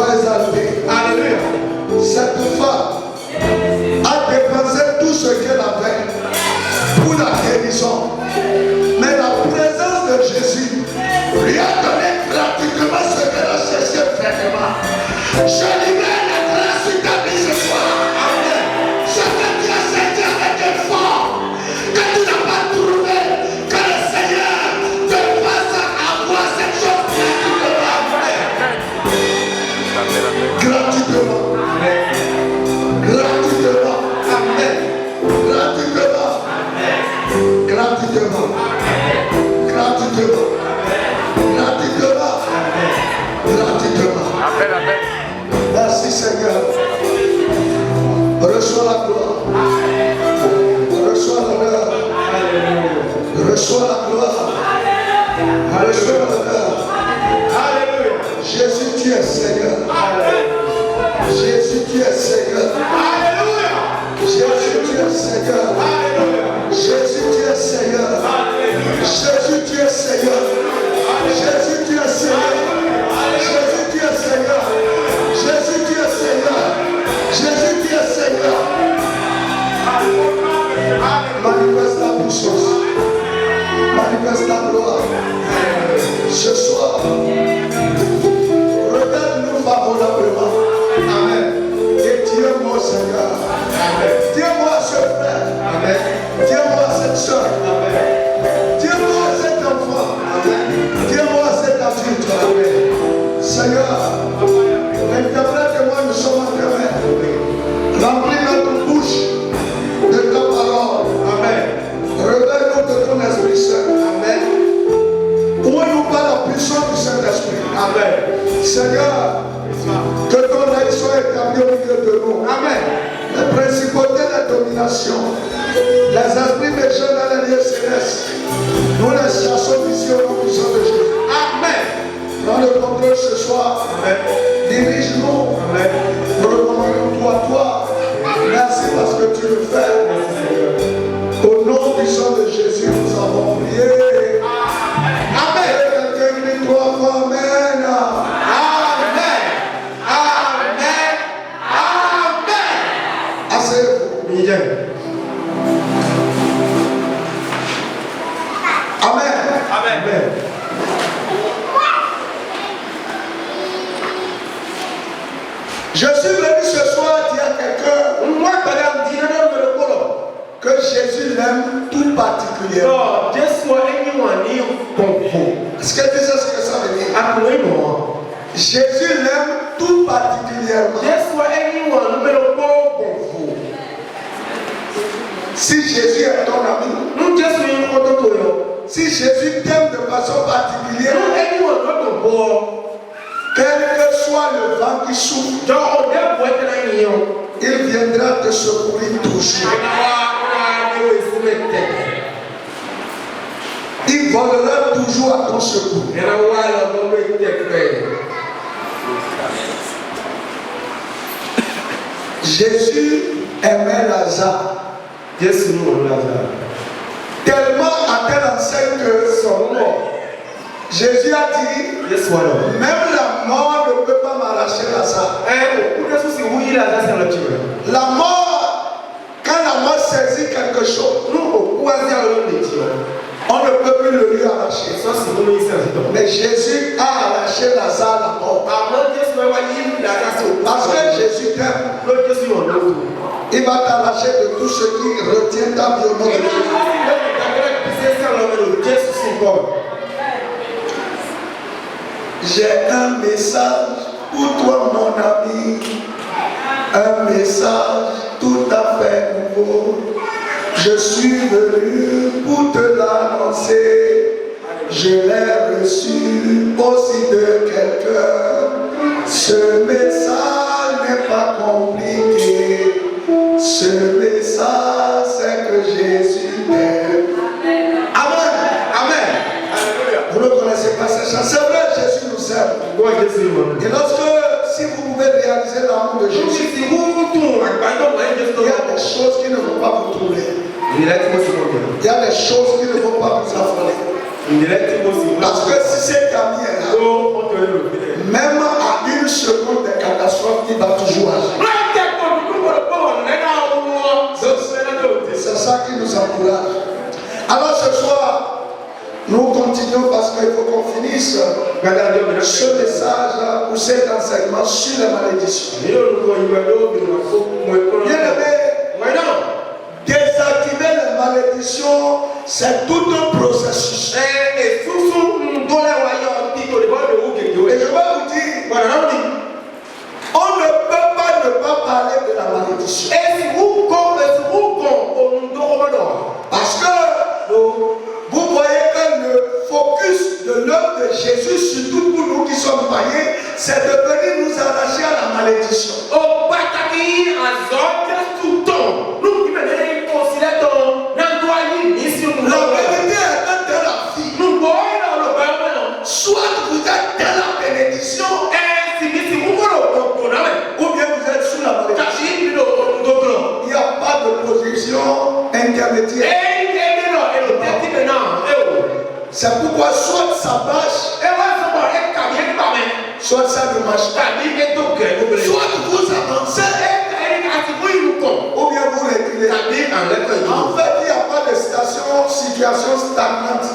Sois exalté. Alléluia. Cette femme a dépensé tout ce qu'elle avait pour la guérison. Mais la présence de Jésus lui a donné pratiquement ce qu'elle a cherché vraiment. Je libère la grâce sur ta vie ce soir. Amen. Ce que tu as senti avec effort, que tu n'as pas trouvé, que le Seigneur te fasse avoir cette chose gratuitement. Gratuitement. Gratuitement. Amen. Gratuitement. Gratuitement. Gratuitement. Gratuitement. Gratuitement. Amen, amen. Merci Seigneur. Reçois la gloire. Reçois l'honneur. Reçois la gloire. Reçois l'honneur. Alléluia. Jésus, tu es Seigneur. Jésus, tu es Seigneur. Alléluia. Jésus, tu es Seigneur. Alléluia. Jésus, tu es Seigneur. Jésus, tu es Seigneur. Jésus, tu es Seigneur. Jésus, tu es Seigneur. Jésus, tu es Seigneur. Jésus, tu es Seigneur. Manifeste ta puissance. Manifeste ta gloire. Ce soir, regarde-nous favorablement. Amen. Et tiens-moi, Seigneur. Tiens-moi ce frère. Amen. Tiens-moi cette soeur. Amen. Tiens-moi cet enfant. Amen. Tiens-moi cet adulte. Amen. Seigneur, interprète-moi, nous sommes en train. Remplis notre bouche de ta parole. Amen. Révèle-nous de ton Esprit Saint. Amen. Ouvre-nous par la puissance du Saint-Esprit. Amen. Seigneur, que ton règne soit établi au milieu de nous. Amen. Les principautés de la domination, les esprits méchants dans les lieux célestes, nous les chassons d'ici au nom puissant de Jésus. Amen. Dans le contrôle ce soir, amen. Dirige-nous. Amen. Recommandons-nous à toi. Merci parce que tu le fais. Au nom puissant de Jésus, nous avons prié. Amen. Quelqu'un dit 3 fois Amen. Amen. Amen. Je suis venu ce soir dire à quelqu'un que Jésus l'aime tout particulièrement. Est-ce que tu sais ce que ça veut dire? Jésus l'aime tout particulièrement. Si Jésus est ton ami, si Jésus t'aime de façon particulière, quel que soit le vent qui souffle, il viendra te secourir toujours. Il volera toujours à ton secours. Jésus aimait Lazare. Tellement à telle enseigne que son mort. Jésus a dit, même la mort ne peut pas m'arracher Lazare. La mort, quand la mort saisit quelque chose, on ne peut plus le lui arracher. Mais Jésus a arraché Lazare la mort. Parce que Jésus t'aime. Il va t'arracher de tout ce qui retient ta vie au nom de Jésus. J'ai un message pour toi, mon ami. Un message tout à fait nouveau. Je suis venu pour te l'annoncer. Je l'ai reçu aussi de quelqu'un. Ce message n'est pas compliqué. Ce message, c'est que Jésus t'aime. Amen. Amen. Vous ne connaissez pas ces chants. C'est vrai, Jésus nous aime. Et lorsque, si vous pouvez réaliser l'amour de Jésus, il y a des choses qui ne vont pas vous trouver. Il y a des choses qui ne vont pas vous affoler. Parce que si cet ami est là, même à une seconde ça qui nous encourage. Alors ce soir, nous continuons parce qu'il faut qu'on finisse ce message ou cet enseignement sur la malédiction. Bien-aimé, désactiver la malédiction, c'est tout un processus. Et je vais vous dire, on ne peut pas ne pas parler de la malédiction. Parce que vous voyez que le focus de l'œuvre de Jésus, surtout pour nous qui sommes païens, c'est de venir nous arracher à la malédiction. La vérité est que dans la vie, soit vous êtes dans la bénédiction, ou bien vous êtes sous la malédiction. Il n'y a pas de position intermédiaire. C'est pourquoi soit ça marche, soit ça ne marche pas. Soit vous avancez, ou bien vous reculez. En fait, il n'y a pas de situation stagnante.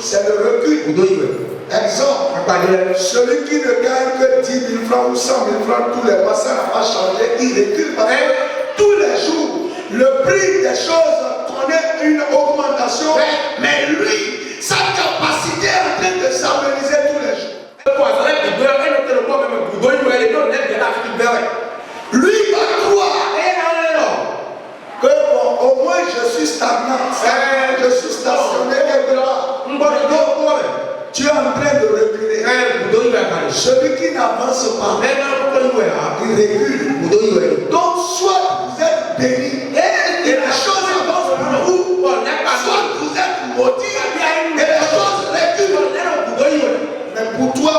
C'est le recul. Exemple, celui qui ne gagne que 10 000 francs ou 100 000 francs tous les mois, ça n'a pas changé. Il recule parce que tous les jours, le prix des choses connaît une augmentation, mais lui, sa capacité est en train de s'améliorer tous les jours. Lui va croire que bon, au moins je suis stagnant, je suis stationné quelque part. Tu es en train de reculer. Celui qui n'avance pas, il recule. Donc soit vous êtes béni et la chose avance pour vous, soit vous êtes maudit et les choses reculent. Mais pour toi,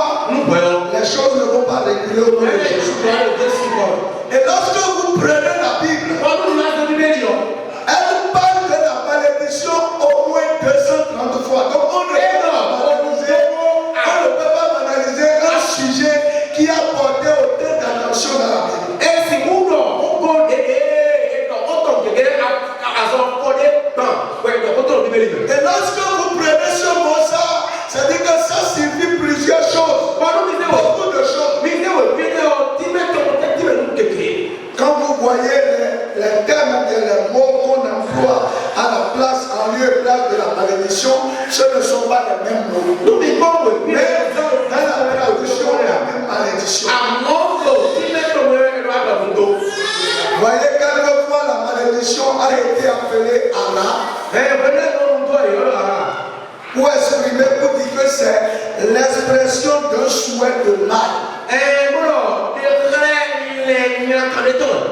les choses ne vont pas reculer au nom de Jésus. Et lorsque vous prenez la Bible, elle parle de la malédiction au moins 230 fois. Donc on ne peut pas banaliser un sujet qui a porté autant d'attention dans la Bible. Et lorsque vous prenez ce mot-là, ça dit que ça signifie plusieurs choses. Beaucoup de choses. Quand vous voyez les termes et les mots qu'on emploie à la place, en lieu et place de la malédiction, ce ne sont pas les mêmes mots. Mais dans la traduction, la même malédiction. Vous voyez, quelquefois la malédiction a été appelée Allah. Pour exprimer, pour dire que c'est l'expression d'un souhait de mal.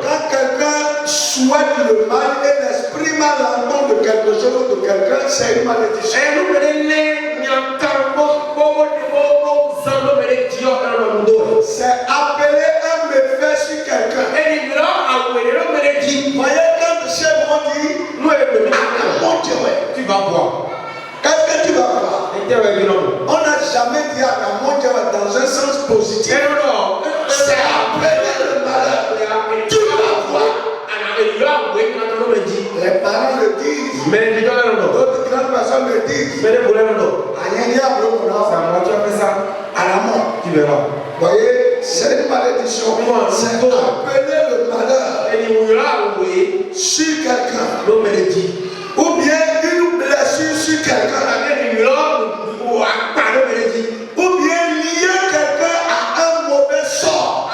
Quand quelqu'un souhaite le mal et l'exprime à l'encontre de quelque chose ou de quelqu'un, c'est une malédiction. C'est appeler un méfait sur quelqu'un. Vous voyez, quand le chef dit, mon Dieu, Tu vas voir. qu'est-ce que tu vas voir? On n'a jamais dit à mon Dieu dans un sens positif. C'est appeler le malheur. Tu vas voir. Les parents le disent. D'autres grandes personnes le disent. À la mort. Tu verras. Vous voyez, c'est une malédiction. C'est appeler le malheur sur quelqu'un. Ou bien une blessure sur quelqu'un. Ou bien lier quelqu'un à un mauvais sort.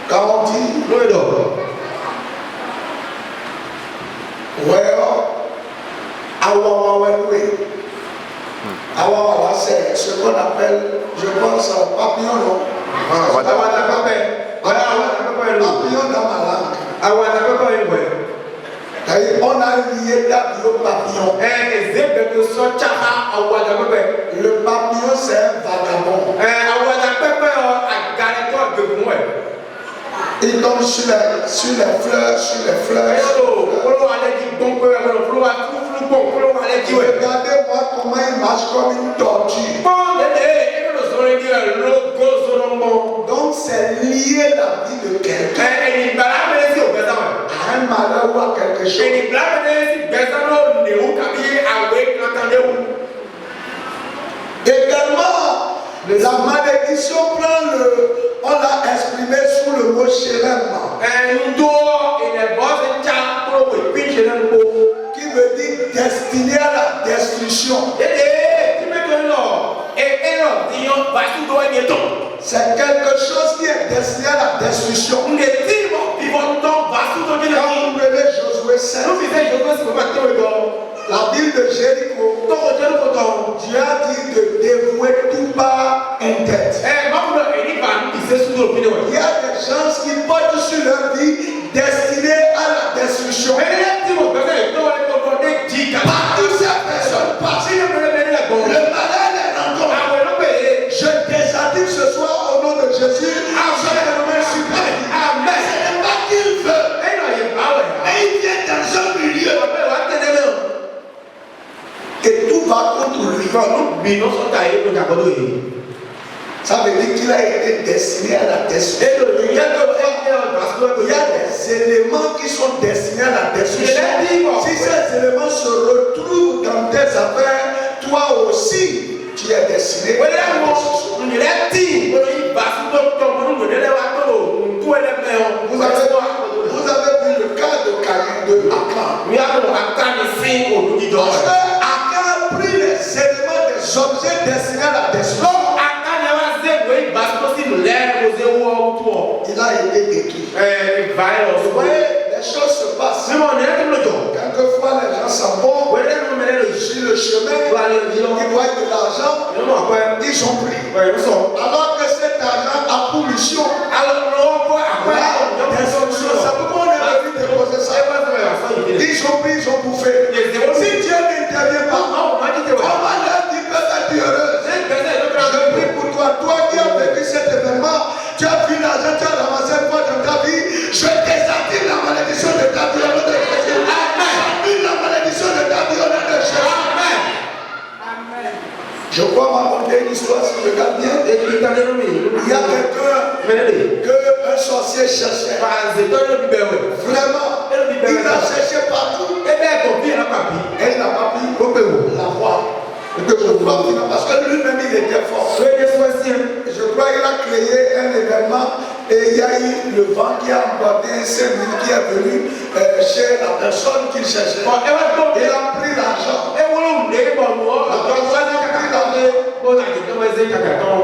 Quand on dit, c'est ce qu'on appelle, je pense, papillon, non? Papillon dans ma langue. On a lié David au papillon. Le papillon, c'est un vagabond. Il tombe sur les fleurs, Regardez-moi comment il marche comme une tortue. Donc lier la vie de quelqu'un à un malheur ou à quelque chose. Également, la malédiction prend on l'a exprimé sous le mot Shelem, qui veut dire destiné à la destruction. C'est quelque chose qui est destiné à la destruction. Quand vous prenez Josué 7, la ville de Jéricho, Dieu a dit de dévouer tout par un tête. Il y a des gens qui portent sur leur vie destinés à la destruction. Par toutes ces personnes, le malheur les rencontre. Je désactive ce soir au nom de Jésus. Ce n'est pas qu'il veut, mais il vient dans un milieu et tout va contre lui. Ça veut dire qu'il a été destiné à la destruction. Il y a des éléments qui sont destinés à la destruction. Si ces éléments se retrouvent dans tes affaires, toi aussi, tu es destiné à la destruction. Vous avez vu le cas de Akan. Parce que Akan a pris les éléments des objets destinés à la destruction. Il a été détruit. Vous voyez, les choses se passent. Quelquefois, les gens s'en vont sur le chemin, ils voient de l'argent, ils ont pris. Alors que cet argent a pour mission. C'est pourquoi on est venu déposer ça. Ils ont pris, ils ont bouffé. Si Dieu n'intervient pas, comment leur vie peut être heureuse? Je prie pour toi, toi qui as vécu cet événement, tu as pris l'argent, tu as ramassé une fois dans ta vie. Je désactive la malédiction de ta vie au nom de Jésus. J'annule la malédiction de ta vie au nom de Jésus. Je crois raconter une histoire, si je regarde bien. Il y a quelqu'un qu'un sorcier cherchait. Vraiment, il a cherché partout. Et il n'a pas pu la voir. Parce que lui-même il était fort. Je crois qu'il a créé un événement et il y a eu le vent qui a emporté un séminaire qui est venu chez la personne qu'il cherchait. Il a pris l'argent.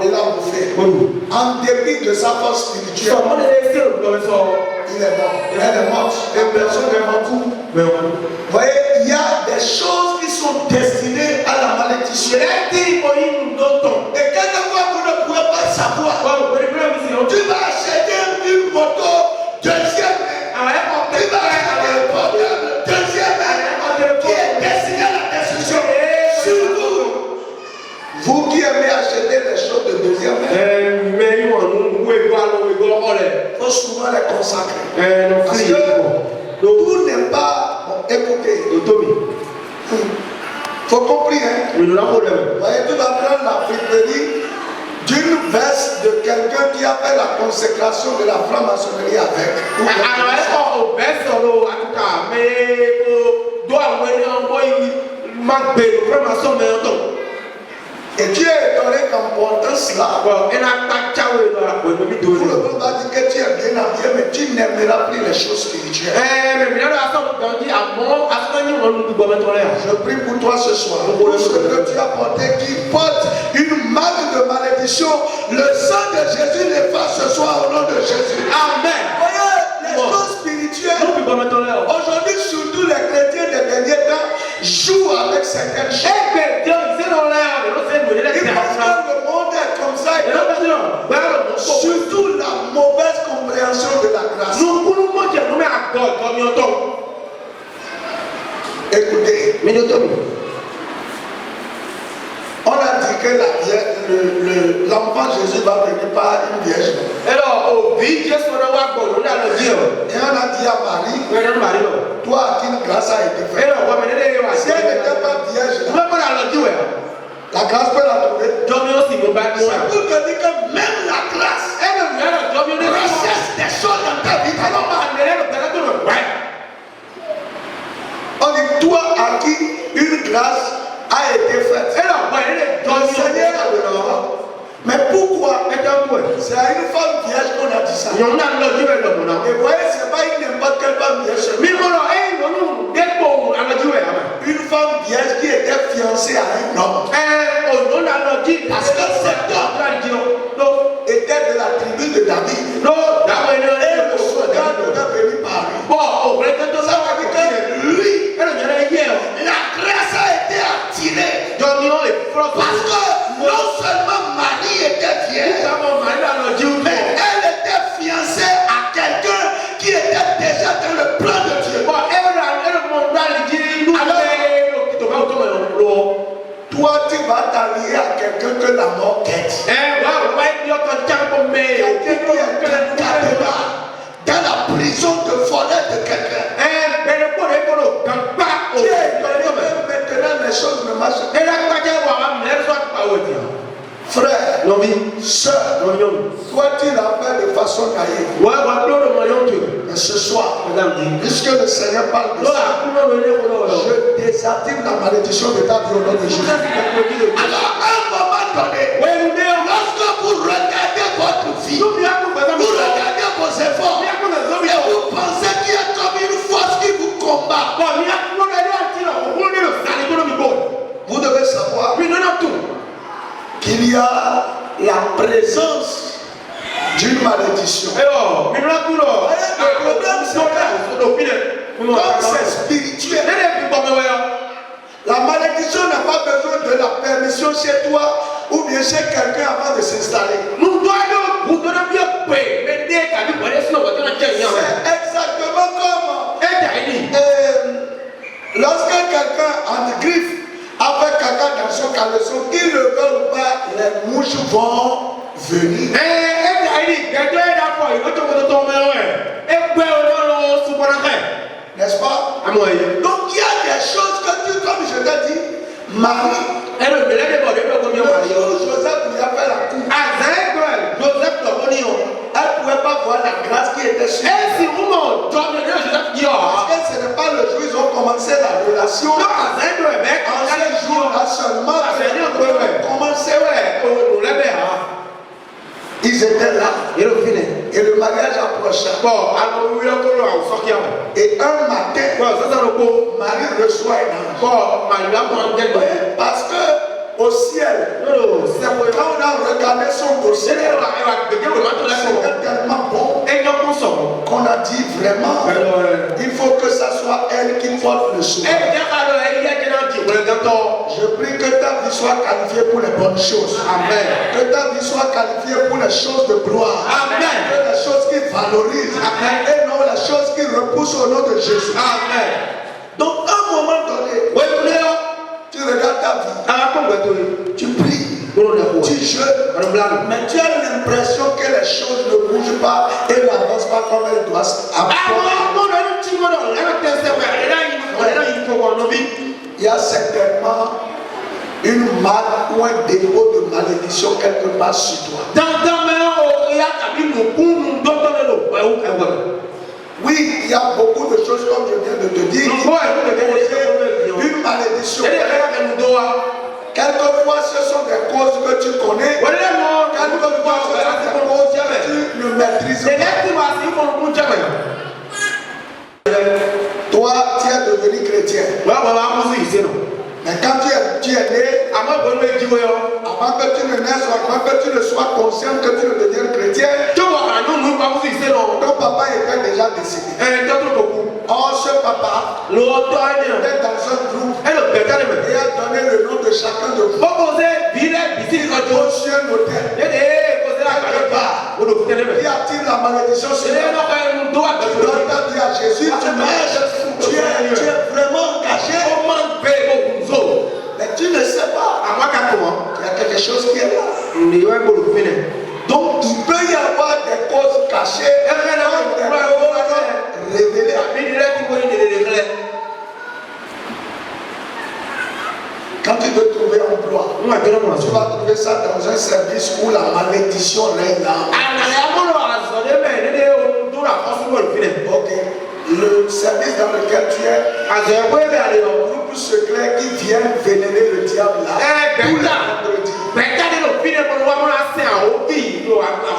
Il a bouffé. En dépit de sa force spirituelle, il est mort. Elle est morte. Et personne n'est mort. Vous voyez, il y a des choses qui sont destinées à la malédiction. Et quelquefois vous ne pouvez pas savoir. Tu vas acheter une moto deuxième main. Tu vas acheter un portable deuxième main qui est destiné à la destruction. Surtout, vous qui aimez acheter des choses de deuxième main, il faut souvent les consacrer. Parce que tout n'est pas écouté. Faut comprendre, hein? Voyez, tu vas prendre la friperie d'une veste de quelqu'un qui a fait la consécration de la franc-maçonnerie avec. Et tu es étonné qu'en portant cela, tout le monde va dire que tu es bien habillé, mais tu n'aimeras plus les choses spirituelles. Je prie pour toi ce soir. Pour ce que tu as porté qui porte une marque de malédiction, le sang de Jésus l'efface ce soir au nom de Jésus. Amen. Voyez, les choses spirituelles, aujourd'hui surtout les chrétiens des derniers temps jouent avec certaines choses. Ils pensent que le monde est comme ça. Surtout la mauvaise compréhension de la grâce. Écoutez, on a dit que l'enfant Jésus va venir par une vierge. Et on a dit à Marie, toi à qui la grâce a été faite. Si elle n'était pas vierge, la grâce peut la trouver. C'est pour te dire que même la grâce recherche des choses dans ta vie. On dit toi à qui une grâce a été faite. Le Seigneur a donné. Mais pourquoi? C'est à une femme vierge qu'on a dit ça. Et voyez, c'est pas une n'importe quelle femme vierge. Une femme vierge qui était fiancée à un homme. Parce que cet homme était de la tribu de David. Et le soldat devait venir par lui. Ça veut dire que lui, la grâce a été attirée. Parce que non seulement Marie était vierge, mais elle était fiancée à quelqu'un qui était déjà dans le plan de Dieu. Toi, tu vas t'allier à quelqu'un que la mort quitte. Quelqu'un qui est dans la prison de voler de quelqu'un. Maintenant, les choses ne marchent pas. Frère, soeur, toi tu l'as fait de façon naïve. Mais ce soir, puisque le Seigneur parle de ça, je désactive la malédiction de ta vie au nom de Jésus. Alors, à un moment donné, lorsque vous regardez votre vie, vous regardez vos efforts, et vous pensez qu'il y a comme une force qui vous combat, vous devez savoir qu'il y a la présence d'une malédiction. Le problème, c'est que comme c'est spirituel, la malédiction n'a pas besoin de la permission chez toi ou bien chez quelqu'un avant de s'installer. C'est exactement comme lorsque quelqu'un en griffe avec quelqu'un dans son caleçon, qu'il le veut ou pas, les mouches vont venir. N'est-ce pas? Donc il y a des choses que tu, comme je t'ai dit, Marie, le jour où Joseph lui a fait la cour, elle ne pouvait pas voir la grâce qui était sur elle. Parce que ce n'est pas le jour où ils ont commencé la relation. En ce jour-là seulement, ils étaient là. Et le mariage approchait. Et un matin, Marie reçoit un ange. Parce que au ciel, quand on a regardé son dossier, c'était tellement bon qu'on a dit vraiment, il faut que ça soit elle qui porte le soin. Je prie que ta vie soit qualifiée pour les bonnes choses. Amen. Que ta vie soit qualifiée pour les choses de gloire. Amen. Que les choses qui valorisent. Amen. Et non les choses qui repoussent au nom de Jésus. Amen. Donc à un moment donné, tu regardes ta vie, tu pries, tu jeûnes, mais tu as l'impression que les choses ne bougent pas et n'avancent pas comme elles doivent avancer. Il y a certainement une marque ou un dépôt de malédiction quelque part sur toi. Oui, il y a beaucoup de choses comme je viens de te dire. Une malédiction. Quelquefois, ce sont des causes que tu connais. Quelquefois, ce sont des causes que tu ne maîtrises pas. Toi, tu es devenu chrétien. Mais quand tu es né, avant que tu ne naisses, avant que tu ne sois conscient que tu ne deviennes chrétien, ton papa était déjà décédé. Or, ce papa était dans un groupe et a donné le nom de chacun de vous. Au ciel notaire. Y a-t-il la malédiction sur toi? Tu dois ta vie à Jésus, tu es vraiment engagé. Mais tu ne sais pas. Il y a quelque chose qui est là. Donc il peut y avoir des causes cachées, des causes révélées. Quand tu veux trouver un emploi, tu vas trouver ça dans un service où la malédiction règne là. Ok. Le service dans lequel tu es, le groupe secret qui vient vénérer le diable là, tous les vendredis.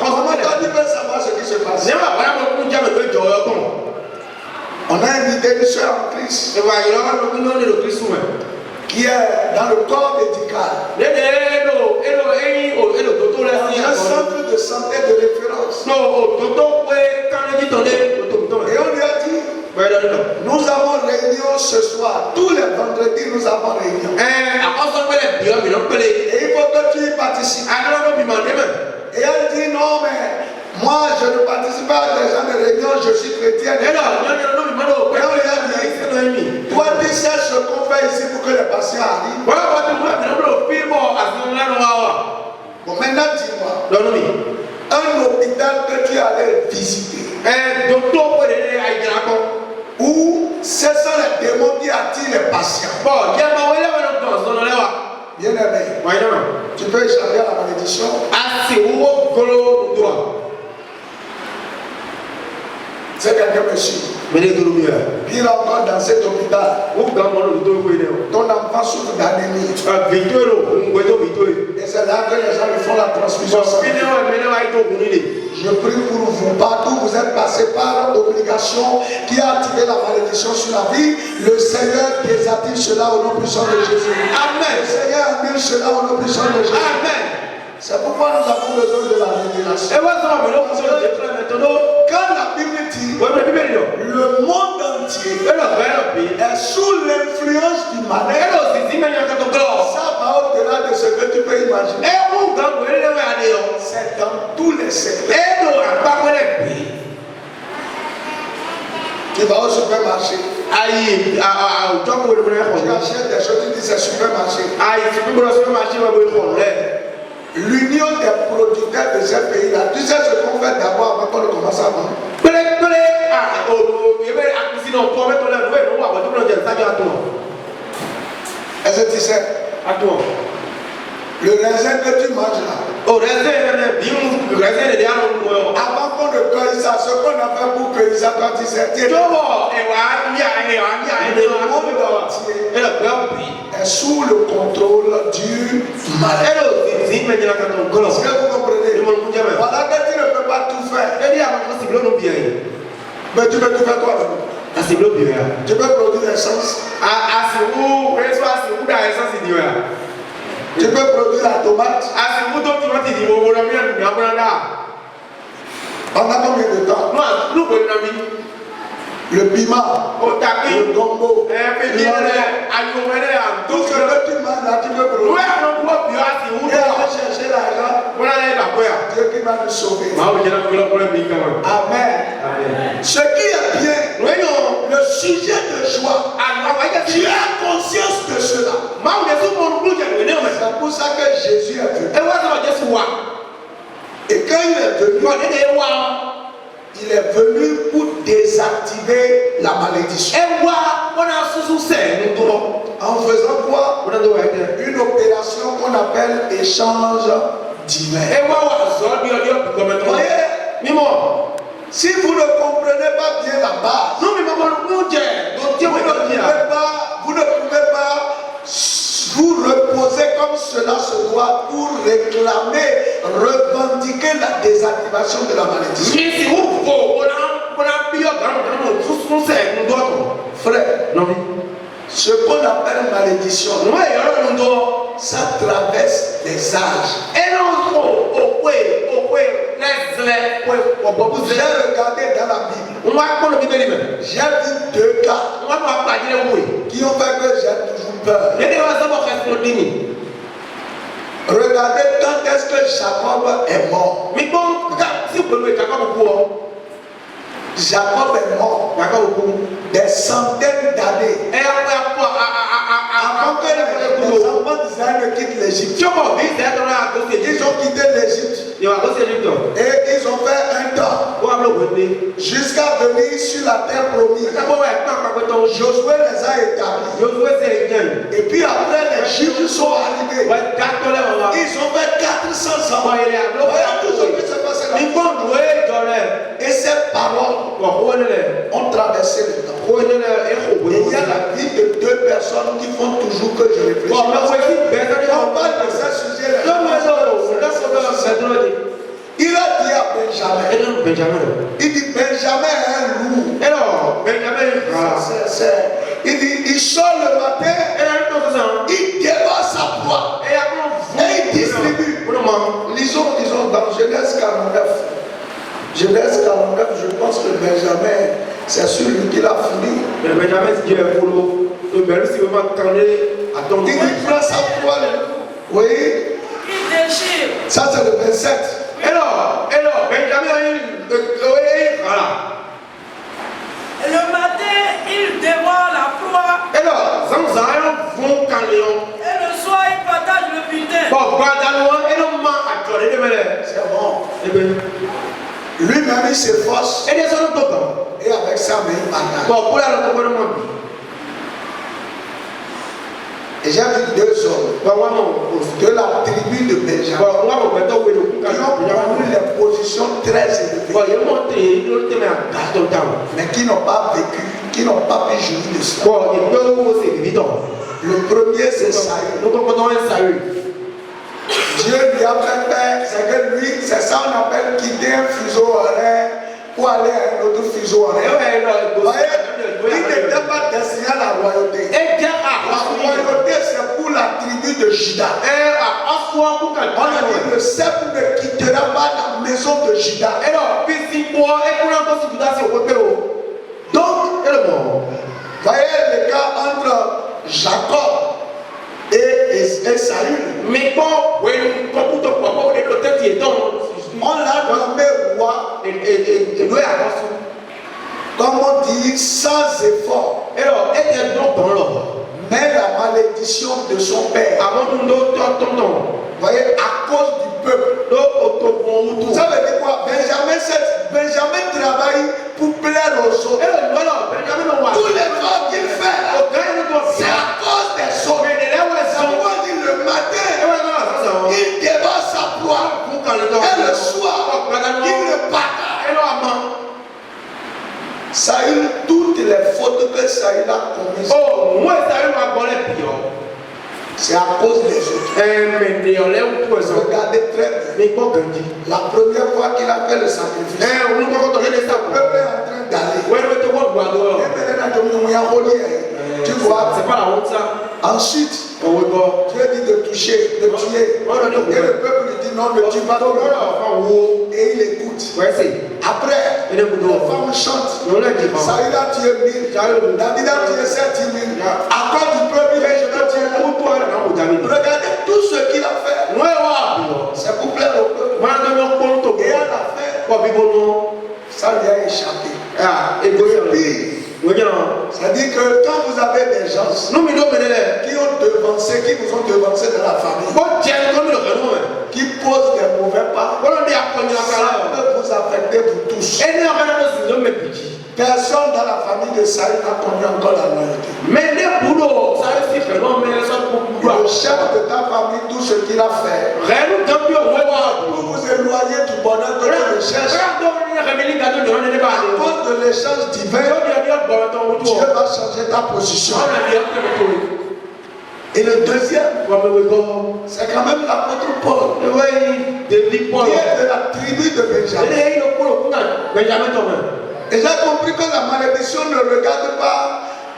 Comment toi tu peux savoir ce qui se passe? On a invité une soeur en Christ qui est dans le corps médical, dans un centre de santé de référence. Et on lui a dit, nous avons réunion ce soir. Tous les vendredis, nous avons réunion. Et il faut que tu y participes. Et elle dit, non, mais moi, je ne participe pas à des gens de réunion, je suis chrétienne. Et on lui a dit, toi, tu sais ce qu'on fait ici pour que les patients arrivent. Bon, maintenant, dis-moi, un hôpital que tu allais visiter, où ce sont les démons qui attirent les patients. Bien aimé, tu peux échapper à la malédiction. C'est quelqu'un me suit. Puis encore dans cet hôpital, ton enfant souffre d'anémie. Et c'est là que les gens lui font la transfusion sanguine. Je prie pour vous, partout vous êtes passé par l'obligation qui a activé la malédiction sur la vie. Le Seigneur désactive cela au nom puissant de Jésus. Amen. Le Seigneur annule cela au nom puissant de Jésus. Amen. C'est pourquoi nous avons besoin de la révélation. Quand la Bible dit le monde entier est sous l'influence du mal, ça va au-delà de ce que tu peux imaginer. C'est dans tous les secteurs. Tu vas au supermarché. Tu achètes des choses, tu dis c'est supermarché. L'union des producteurs de ces pays-là, tu sais ce qu'on fait d'abord avant qu'on ne commence à vendre. Est-ce que tu sais? Le raisin que tu manges là, avant qu'on ne cueille ça, ce qu'on a fait pour cueillir ça, quand tu sais, le monde entier est sous le contrôle du mal. Est-ce que vous comprenez? Voilà que tu ne peux pas tout faire. Mais tu peux tout faire toi-même. Tu peux produire l'essence. Tu peux produire la tomate. Pendant combien de temps? Le piment, le gombo, tout ce que tu manges là, tu peux produire. Et aller chercher l'argent, Dieu qui va nous sauver. Amen. Ce qui est bien, le sujet de joie, tu as conscience de cela. C'est pour ça que Jésus est venu. Et quand il est venu, il est venu pour désactiver la malédiction. En faisant quoi? Une opération qu'on appelle échange divin. Voyez, si vous ne comprenez pas bien la base, vous ne pouvez pas vous reposer comme cela se doit pour réclamer, revendiquer la désactivation de la malédiction. Frère, ce qu'on appelle malédiction, ça traverse les âges. J'ai regardé dans la Bible, j'ai vu deux cas qui ont fait que j'ai toujours peur. Regardez quand est-ce que Jacob est mort. Jacob est mort des centaines d'années avant que les enfants d'Israël ne quittent l'Égypte. Ils ont quitté l'Égypte et ils ont fait un temps jusqu'à venir sur la terre promise. Josué les a établis. Et puis après les Juifs sont arrivés. Ils ont fait 400 ans. Voilà tout ce qui se passe là. ont traversé le temps. Et il y a la vie de deux personnes qui font toujours que je réfléchis. Quand on parle de ce sujet-là, il a dit à Benjamin, il dit Benjamin est un loup. Il dit, il sort le matin, il débat sa proie et il distribue. Lisons dans Genèse 49. Genèse 49, je pense que Benjamin, c'est celui qui l'a fini. Il prend sa proie. Oui. Ça c'est le 27. Le matin, il dévore la proie. Et le soir, il partage le butin. C'est bon. Lui-même il s'efforce. Et avec ça, mais il partage. Et j'ai vu deux hommes de la tribu de Benjamin qui ont pris les positions très élevées, mais qui n'ont pas vécu, qui n'ont pas pu jouir de cela. Le premier c'est Saül. Dieu lui a fait peur, c'est que lui, c'est ça qu'on appelle quitter un fuseau horaire pour aller à un autre fuseau horaire. Il n'était pas destiné à la royauté. La royauté c'est pour la tribu de Juda. On a dit le sceptre ne quittera pas la maison de Juda. Donc, voyez le cas entre Jacob et Saül. On l'a nommé roi, comme on dit, sans effort. Mais la malédiction de son père, voyez, à cause du peuple. Ça veut dire quoi? Benjamin travaille pour plaire aux autres. Tous les efforts qu'il fait, c'est à cause des autres. On dit le matin, il débat sa proie. Et le soir, il le partage. Saül, toutes les fautes que Saül a commises, c'est à cause des autres. Regardez très bien. La première fois qu'il a fait le sacrifice, le peuple est en train d'aller. Tu vois, c'est pas la honte ça. Ensuite, Dieu dit de toucher, de tuer. Et le peuple lui dit non, ne tue pas. Et il écoute. Après, les femmes chantent. Saül a tué 1000. David a tué 7000. À cause du peuple, je vais tuer. Regardez tout ce qu'il a fait. C'est pour plaire au peuple. Et à la fin, ça lui a échappé. Et puis, c'est-à-dire que quand vous avez des gens qui ont devancé, qui vous ont devancé dans la famille, qui posent des mauvais pas, ça peut vous affecter vous tous. Personne dans la famille de Saül n'a connu encore la loyauté. Le chef de ta famille, tout ce qu'il a fait, pour vous éloigner du bonheur que tu recherches, à cause de l'échange divin, Dieu va changer ta position. Et le deuxième, c'est quand même l'apôtre Paul, qui est de la tribu de Benjamin. Et j'ai compris que la malédiction ne regarde pas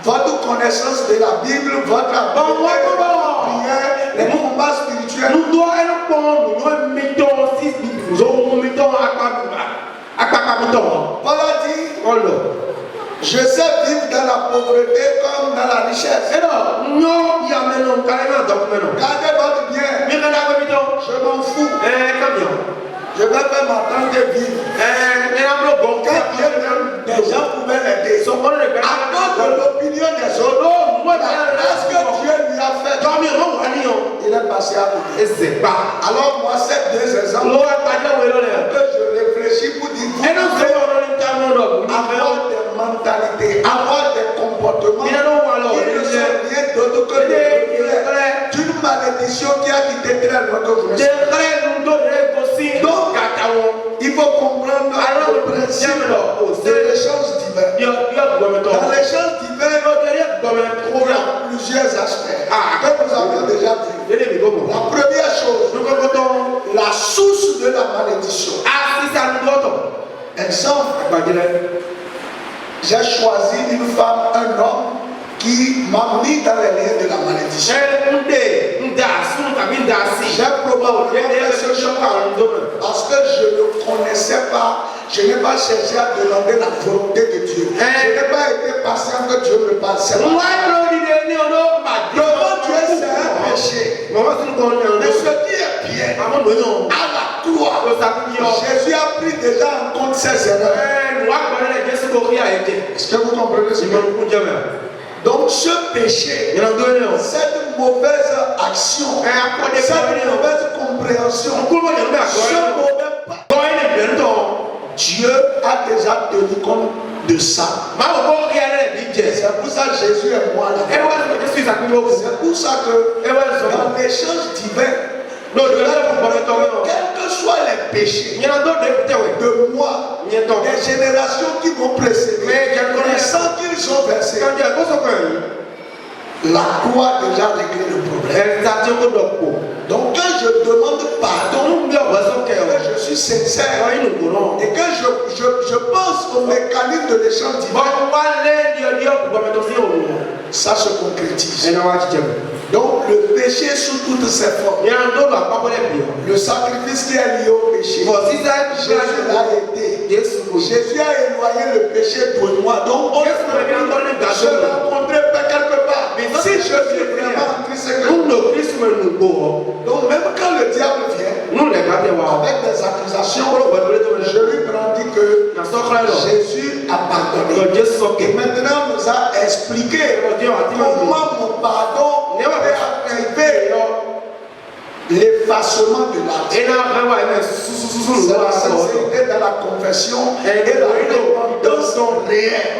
votre connaissance de la Bible, votre prière, les combats spirituels. Paul a dit, je sais vivre dans la pauvreté comme dans la richesse. Gardez votre bien. Je m'en fous. Je vais faire ma tante vivre. Quand Dieu même, des gens pouvaient l'aider. À cause de l'opinion des autres, la grâce que Dieu lui a faite, il est passé à côté. Alors moi, ces deux exemples, que je réfléchis pour dire, vous avoir des mentalités, avoir des comportements qui ne sont rien d'autre que le reflet d'une malédiction qui a quitté très loin que vous. Donc, il faut faut comprendre le principe de l'échange divin. Dans l'échange divin, il y a plusieurs aspects que nous avons déjà vus. La première chose, la source de la malédiction. Exemple, j'ai choisi une femme, un homme qui m'a mis dans les liens de la malédiction. J'ai probablement fait ce choix parce que je ne connaissais pas, je n'ai pas cherché à demander la volonté de Dieu. Je n'ai pas été patient que Dieu me passe. Devant Dieu, c'est un péché. Mais ce qui est bien, à la croix, Jésus a pris déjà en compte ses erreurs. Est-ce que vous comprenez ce que je veux dire? Donc ce péché, cette mauvaise action, cette mauvaise compréhension, ce mauvais pas, Dieu a déjà tenu compte de ça. C'est pour ça que Jésus est moi là. C'est pour ça que dans l'échange divin, quels que soient les péchés de moi, des générations qui m'ont précédé, les sangs qu'ils ont versés, la croix a déjà réglé le problème. Donc quand je demande pardon, que je suis sincère et que je pense au mécanisme de l'échange divin, ça se concrétise. Donc le péché sous toutes ses formes, le sacrifice qui est lié au péché, Jésus l'a aidé. Jésus a éloigné le péché de moi. Donc on se rencontrer quelque part. Si je suis vraiment en Christ, donc même quand le diable vient avec des accusations, je lui brandis que Jésus a pardonné. Et maintenant nous a expliqué comment mon pardon peut activer l'effacement de l'acte. C'est la sincérité dans la confession et la repentance réelle.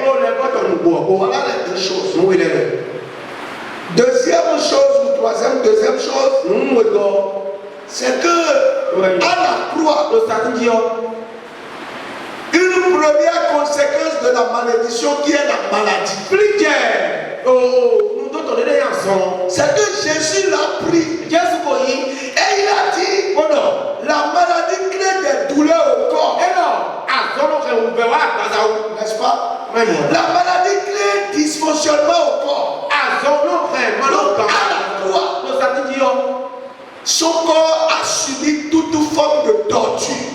Voilà les deux choses. Deuxième chose, ou deuxième chose, c'est que à la croix, une première conséquence de la malédiction qui est la maladie. C'est que Jésus l'a pris et il a dit la maladie crée des douleurs au corps. N'est-ce pas? La maladie crée dysfonctionnement au corps. Donc à la croix, son corps a subi toute forme de torture.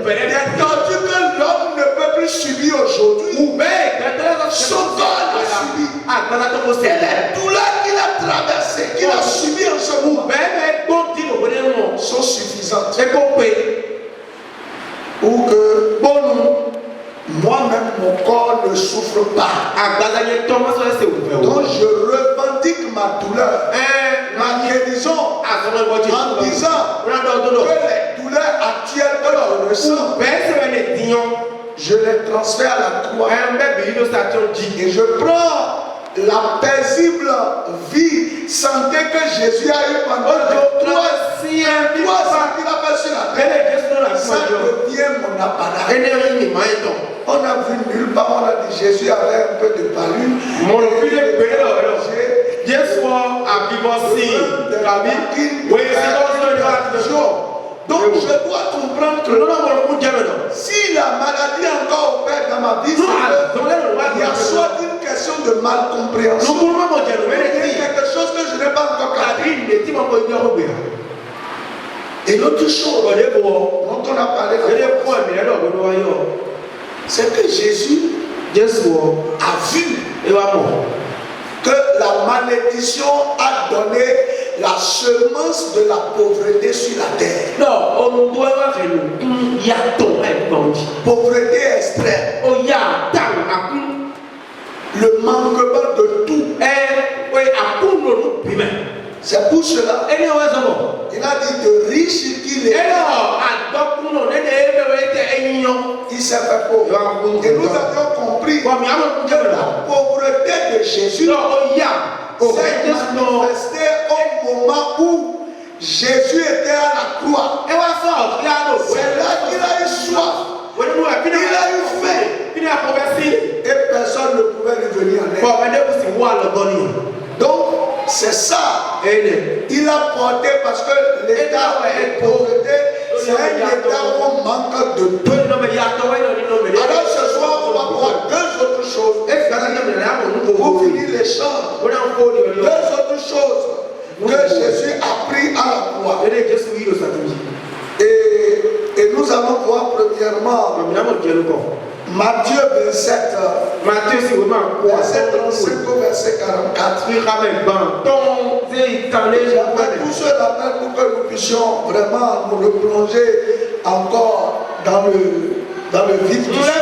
Des tortures que l'homme ne peut plus subir aujourd'hui. Son corps l'a subi. Et les douleurs qu'il a traversées, qu'il a subies en ce moment, sont suffisantes pour que moi-même mon corps ne souffre pas. Donc je revendique ma douleur, ma guérison, en disant que les douleurs actuelles que je ressens, je les transfère à la croix et je prends la paisible vie, santé que Jésus a eu pendant 3 ans qu'il a fait sur la terre. Ça devient mon appareil. On a vu nulle part, on a dit Jésus avait un peu de palud. Donc je dois comprendre que si la maladie encore opère dans ma vie, il y a soit une question de malcompréhension, il y a quelque chose que je n'ai pas encore compris. Et l'autre chose dont on a parlé, c'est que Jésus a vu que la malédiction a donné la semence de la pauvreté sur la terre. Pauvreté extrême. Le manquement de tout. C'est pour cela il a dit de riche qu'il est. Il s'est fait pauvre. Et nous avions compris que la pauvreté de Jésus s'est manifestée au moment où Jésus était à la croix. C'est là qu'il a eu soif. Il a eu faim. Et personne ne pouvait lui venir en aide. Donc, c'est ça. Il a porté parce que l'état de pauvreté, c'est un état où on manque de peu. Alors ce soir, on va voir deux autres choses. Pour finir l'échange, deux autres choses que Jésus a pris à la croix. Et nous allons voir premièrement Matthieu 27, verset 35 au verset 44. J'aimerais tous ceux d'appel pour que nous puissions vraiment nous replonger encore dans le vif du sujet.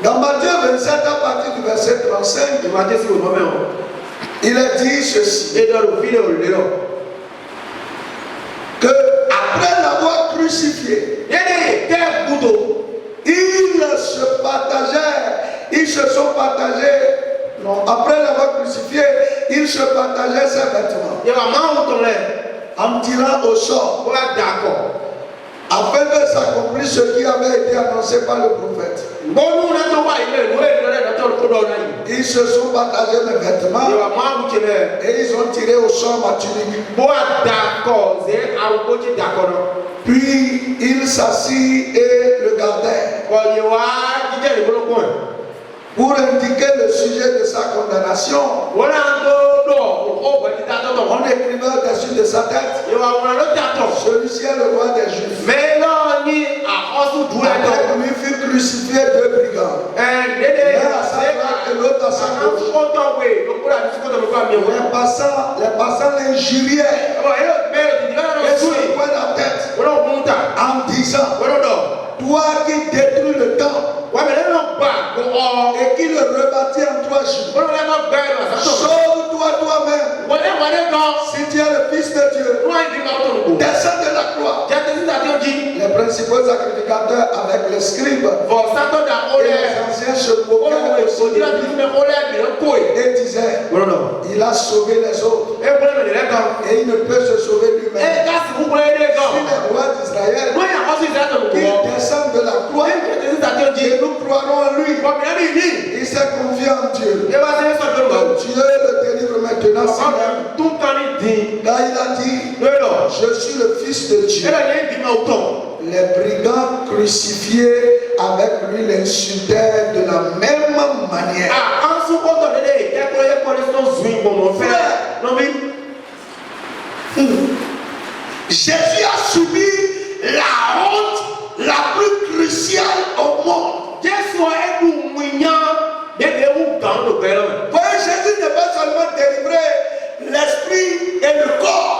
Dans Matthieu 27, à partir du verset 35, il est dit ceci. Que après l'avoir crucifié, ils se sont partagés. Non, après l'avoir crucifié, ils se partageaient ses vêtements en tirant au sort, afin que s'accomplisse ce qui avait été annoncé par le prophète. Ils se sont partagés les vêtements et ils ont tiré au sort ma tunique. Puis il s'assit et le gardait pour indiquer le sujet de sa condamnation. On écrivait au-dessus de sa tête: celui-ci est le roi des Juifs. Avec lui fut crucifié deux brigands, l'un à sa droite et l'autre à sa gauche. Les passants l'injuriaient et secouaient la tête en disant: toi qui détruis le temple et qui le rebâtit en 3 jours, sauve-toi toi-même si tu es le Fils de Dieu. Descends de la croix. Les principaux sacrificateurs avec les scribes et les anciens se moquaient et disaient: il a sauvé les autres et il ne peut se sauver lui-même. Si les rois d'Israël qui descendent de la croix, et nous croirons en lui. Il s'est confié en Dieu. Dieu le délivre maintenant. Car il a dit: je suis le Fils de Dieu. Les brigands crucifiés avec lui l'insultèrent de la même manière. Jésus a subi la honte la plus cruciale au monde. Voyez, Jésus n'est pas seulement délivré l'esprit et le corps.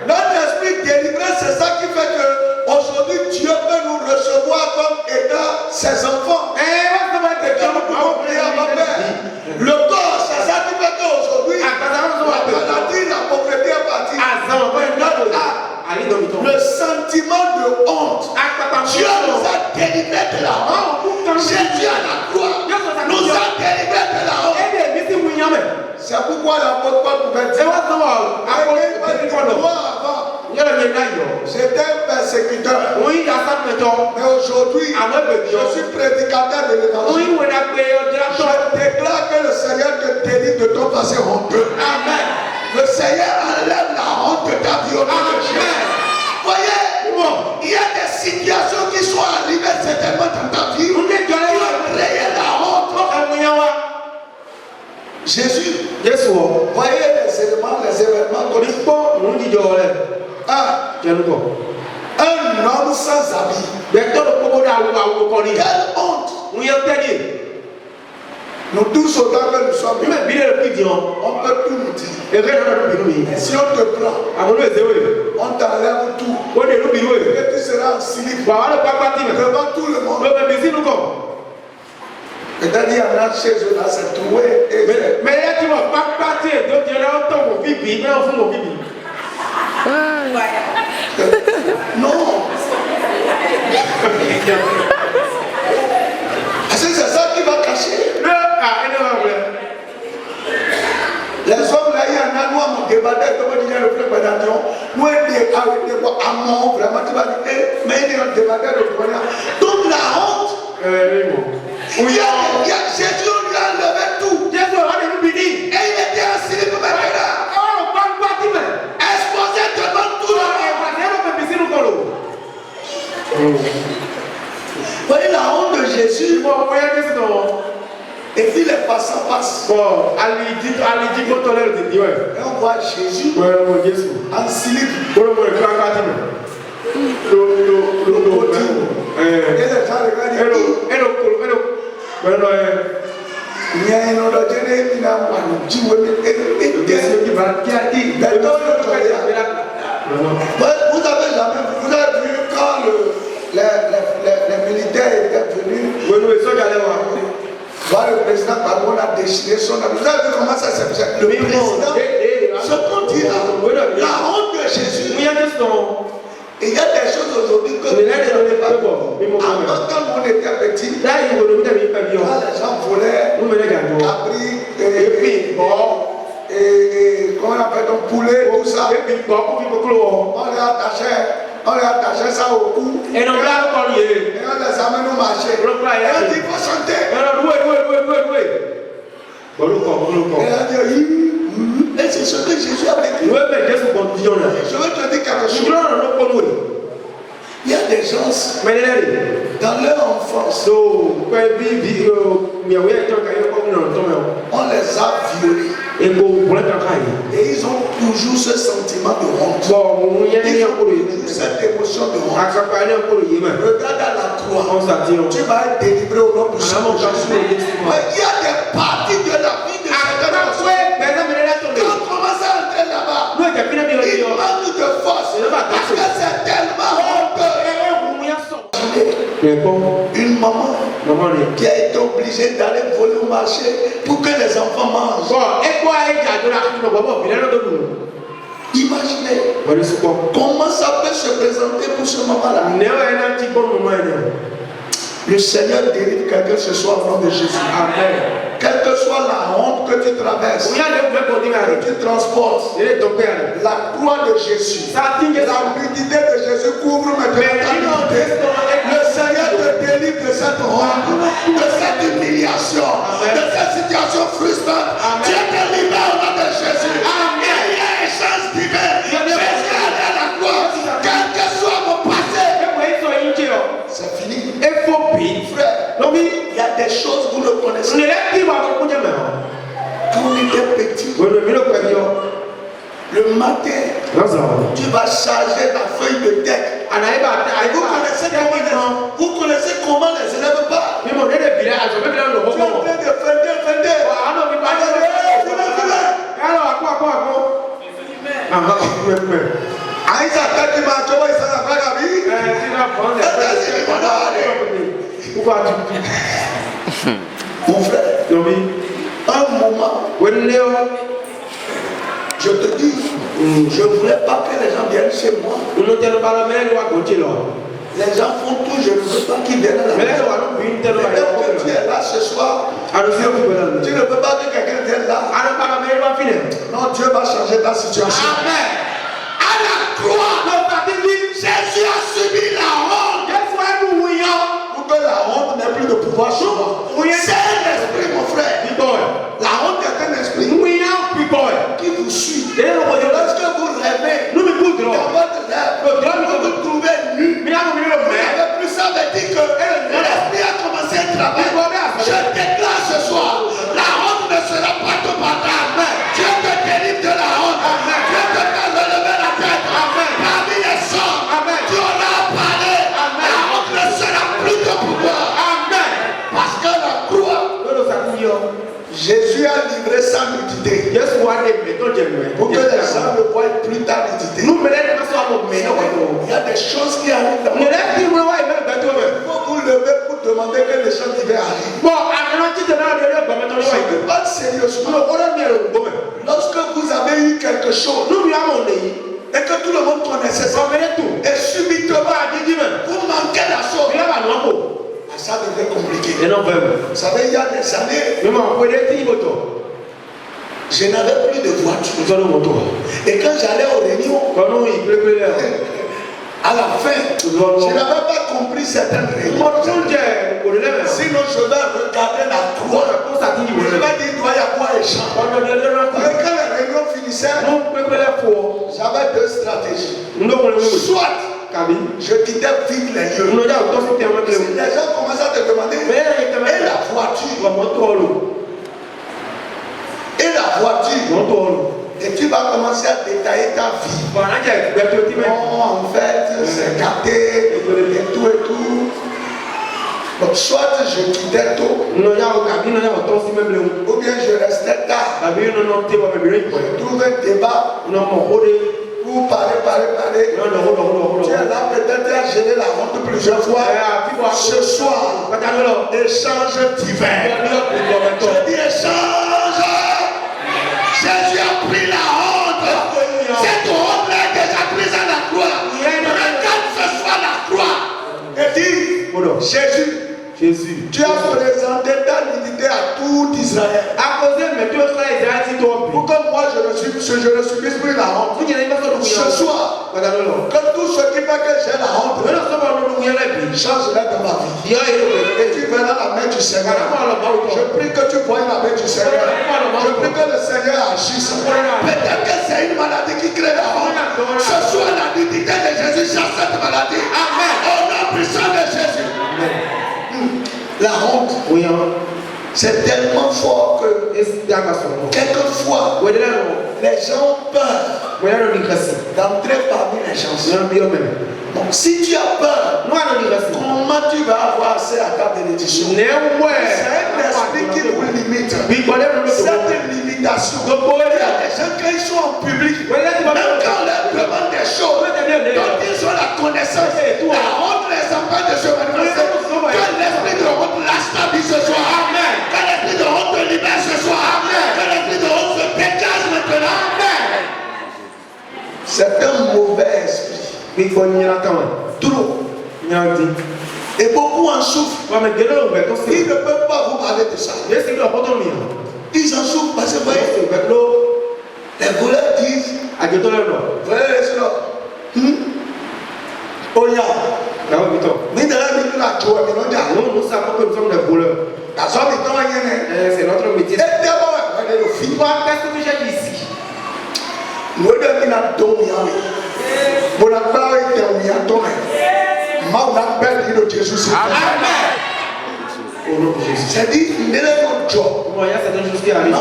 Notre esprit délivré, c'est ça qui fait que aujourd'hui Dieu peut nous recevoir comme étant ses enfants. Le corps, c'est ça qui fait qu'aujourd'hui la maladie, la pauvreté est partie. Le sentiment de honte, Dieu nous a délivrés de la honte. Jésus à la croix nous a délivrés de la honte. C'est pourquoi l'apôtre Paul pouvait dire: j'étais un persécuteur, mais aujourd'hui je suis prédicateur de l'évangile. Je déclare que le Seigneur te délivre de ton passé honteux. Amen. Le Seigneur enlève la honte de ta violence. Voyez, il y a des situations qui sont arrivées certainement dans ta vie où tu as créé la honte. Jésus, voyez les événements comme un homme sans habit. Quelle honte. Nous tous autant que nous sommes, on peut tout nous dire. Et si on te prend, on t'enlève tout. Et tu seras en slip devant tout le monde. Peut-être il y en a chez eux là, c'est trouvé. Mais tu ne vas pas partir, donc tu vas entendre mon bibi, mais on fout mon bibi. Non. C'est ça qui va cacher. Les hommes là, il y en a, nous, on débattait, comme on disait, le frère Badadion, nous, on vraiment, tu vas dire, mais il y a un débatteur de Bonia. Donc la honte, Jésus, on lui a enlevé tout. Et il était assis, il pouvait être là. Exposé devant tout le monde. Vous voyez la honte de Jésus. Et puis les passants passent. Et on voit Jésus en slip. Et les gens regardent. Vous avez vu quand les militaires étaient venus voir le président Gbagbo a déchiré son habit. Vous avez vu comment ça s'est fait? Le président, ce qu'on dit là, la honte de Jésus. Et il y a des choses aujourd'hui que vous n'avez pas compris. Avant, quand on était petit, quand les gens volaient cabri et comment on appelle donc poulet, tout ça, on les attachait ça au cou et on les amène au marché. Et on dit il faut chanter. Et c'est ce que Jésus a vécu. Je veux te dire quelque chose. Il y a des gens dans leur enfance, on les a violés. Et ils ont toujours ce sentiment de honte. Ils ont toujours cette émotion de honte. Regarde à la croix. Tu vas être délivré au nom du Seigneur Jésus. Mais il y a des parties de la vie de certaines personnes. Quand on commence à entrer là-bas, il manque de force. Parce que c'est tellement honteux. Une maman qui a été obligée d'aller voler au marché pour que les enfants mangent. Imaginez comment ça peut se présenter pour ce moment-là. Le Seigneur délivre quelqu'un ce soir au nom de Jésus. Amen. Quelle que soit la honte que tu traverses, que tu transportes, la croix de Jésus, la nudité de Jésus couvre maintenant ta nudité. Le Seigneur te délivre de cette honte, de cette humiliation, de cette situation frustrante. Tu es délivré au nom de Jésus. Amen. Il y a une chance divine. Jésus allé à la croix. Quel que soit mon passé, c'est fini. Frère, il y a des choses que vous ne connaissez pas. Quand on était petit, le matin, tu vas charger ta feuille de deck. Vous connaissez comment les élèves parlent. Tu es en train de fêter. Mon frère, un moment, je te dis, je ne voulais pas que les gens viennent chez moi. Les gens font tout, je ne veux pas qu'ils viennent à la maison. Mais que tu es là ce soir, tu ne peux pas que quelqu'un vienne là. Non, Dieu va changer ta situation. Amen. À la croix, Jésus a subi la honte. Pour que la honte n'ait plus de pouvoir sur moi. C'est un esprit, mon frère. La honte est un esprit qui vous suit. Lorsque vous rêvez dans votre rêve, vous vous trouvez nu. Vous n'avez plus ça, veut dire que l'esprit a commencé à travailler. Je déclare ce soir, la honte ne sera pas ton partage. Dieu te délivre de la honte. Dieu te fait relever la tête. Parmi les sorts, tu en as parlé. La honte ne sera plus ton pouvoir. Parce que la croix, Jésus a livré sa nudité. Pour que les gens ne voient plus ta nudité. Il y a des choses qui arrivent dans le monde. Il faut vous lever pour demander que les gens divins arrivent. Je ne pas sérieusement. Lorsque vous avez eu quelque chose et que tout le monde connaissait ça, et subitement vous manquez la chose, ça devient compliqué. Vous savez, il y a des années, Je n'avais plus de voiture. Nous allons monter. Et quand j'allais aux réunions, Quand nous, il pleut là. à la fin, je n'avais pas compris certaines réunions. Sinon, je vais regarder la croix. Je vais dire, il doit y avoir échange. Et quand la réunion finissait, j'avais deux stratégies. Soit je quittais vite les lieux. Si les gens commençaient à te demander, et la voiture? Et la voiture? Et tu vas commencer à détailler ta vie. Oh, en fait, c'est gâté, et tout et tout. Donc, soit je quittais tôt, ou bien je restais tard. Je trouve un débat pour parler. Tu es là, peut-être tu as géré la honte plusieurs fois. Ce soir, échange divin. Je dis échange. Jésus a pris la honte. Cette honte-là est déjà prise à la croix. Regarde ce soir la croix. Et dis, Jésus, tu as présenté ta divinité à tout Israël. Pour que moi je ne subisse plus la honte. Ce soir, que tout ce qui fait que j'ai la honte change-la dans ma vie. Et tu verras la main du Seigneur. Je prie que tu voies la main du Seigneur. Je prie que le Seigneur agisse. Peut-être que c'est une maladie qui crée la honte. Ce soir, la divinité de Jésus chasse cette maladie. Amen. Au nom puissant de Jésus. La honte, c'est tellement fort que quelquefois les gens ont peur d'entrer parmi les gens. Donc si tu as peur, comment tu vas avoir accès à ta bénédiction? C'est un esprit qui vous limite. Cette limitation. Il y a des gens quand ils sont en public, même quand on leur demande des choses dont ils ont la connaissance, la honte les empêche de se manifester. Que l'esprit de honte lâche ta vie ce soir. Que l'esprit de honte te libère ce soir. Que l'esprit de honte se dégage maintenant. C'est un mauvais esprit. Trop. Et beaucoup en souffrent. Ils ne peuvent pas vous parler de ça. Ils en souffrent parce que les voleurs disent, frère et soeur, Oya, nous savons que nous sommes des voleurs. C'est notre métier. Qu'est-ce que tu cherches ici? Nous devons c'est dit, il est notre job. Il y a certaines choses qui arrivent.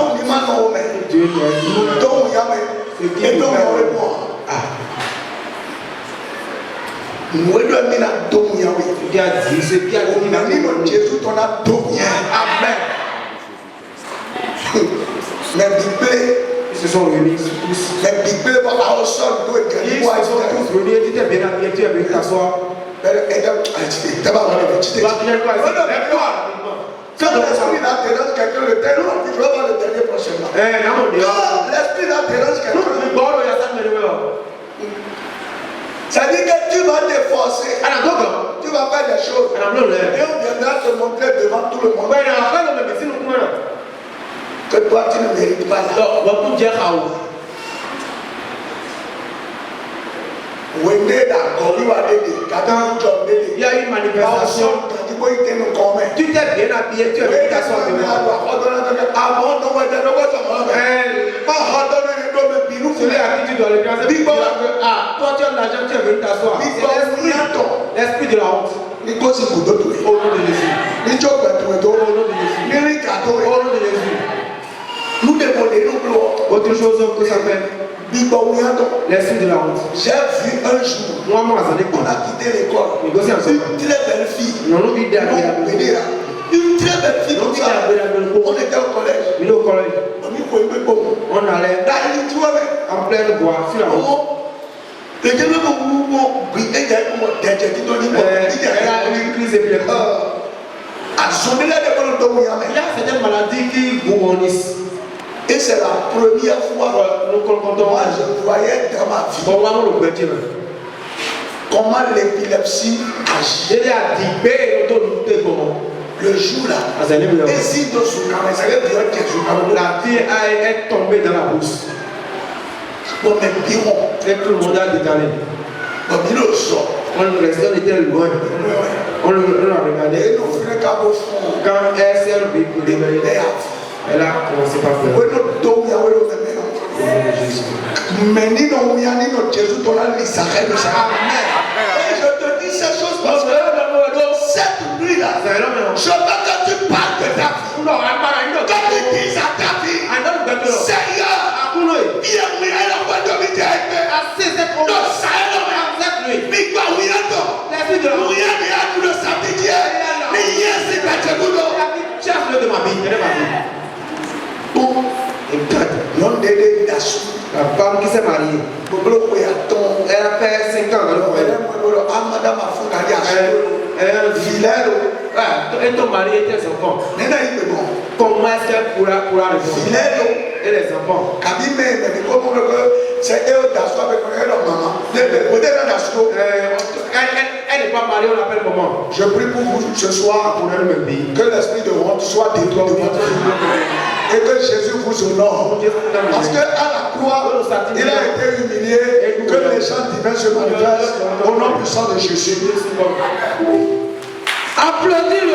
Ils se sont réunis tous. Ils se sont tous réunis. Tu t'es bien habillé, tu es venu t'asseoir. Quand l'esprit là dérange quelqu'un, le terreau, tu vas voir le dernier prochainement. Quand l'esprit là dérange quelqu'un, ça dit que tu vas t'efforcer. Tu vas faire des choses. Et on viendra te montrer devant tout le monde que toi tu ne mérites pas là. Il y a une manifestation. Tu t'es bien habillé, tu es venu t'asseoir devant. Celui à qui tu dois le grâce. Toi tu as l'argent, tu es venu t'asseoir. L'esprit de la honte. Au nom de Jésus. Au nom de Jésus. Nous démolirons autre chose que ça fait. L'esprit de la honte. J'ai vu un jour, on a quitté l'école. Une très belle fille. Une très belle fille comme ça. On était au collège. On allait en pleine bois sur la route. Elle a une crise épileptique. Il y a certaines maladies qui vous bonissent. Et c'est la première fois que moi je voyais dans ma vie comment l'épilepsie agit. Le jour là, Azalébio. et si dans son camp, ça veut dire que son camp, La fille est tombée dans la bourse. bon, mais biron, Et tout le monde a décalé. bon, il sort. On était loin. On l'a regardé. Et nous faisons qu'à vos fonds. Quand elle s'est réveillée, elle a commencé par Oui, pleurer. nous donnons, mais ni non, ni non, Jésus dans la liste, amen. Et je te dis ces choses parce que cette nuit-là, je veux que tu parles de ta vie. Que tu dises à ta vie, Seigneur, viens moi à la voix de mi no saelo me mi kwa wiando wiando ya kudo sabidie ni yesi kategudo non dede dasu La femme qui s'est mariée, boblo ya ton elle a fait 5 ans dans le foyer. amada mafuka ya Elle filero et ton mari était son enfant. nena ibe bon Comment est-ce qu'elle pourra répondre? filero Et les enfants. kabi me me ko mo ko c'est eux dasu avec leur maman de peut-être dasu Elle n'est pas mariée, on l'appelle comment? je prie pour vous ce soir Pour le même pays. que l'esprit de honte soit détruit de votre vie. Et que Jésus vous honore. Parce qu'à la croix, il a été humilié. Que les gens divins se manifestent au nom puissant de Jésus. Applaudis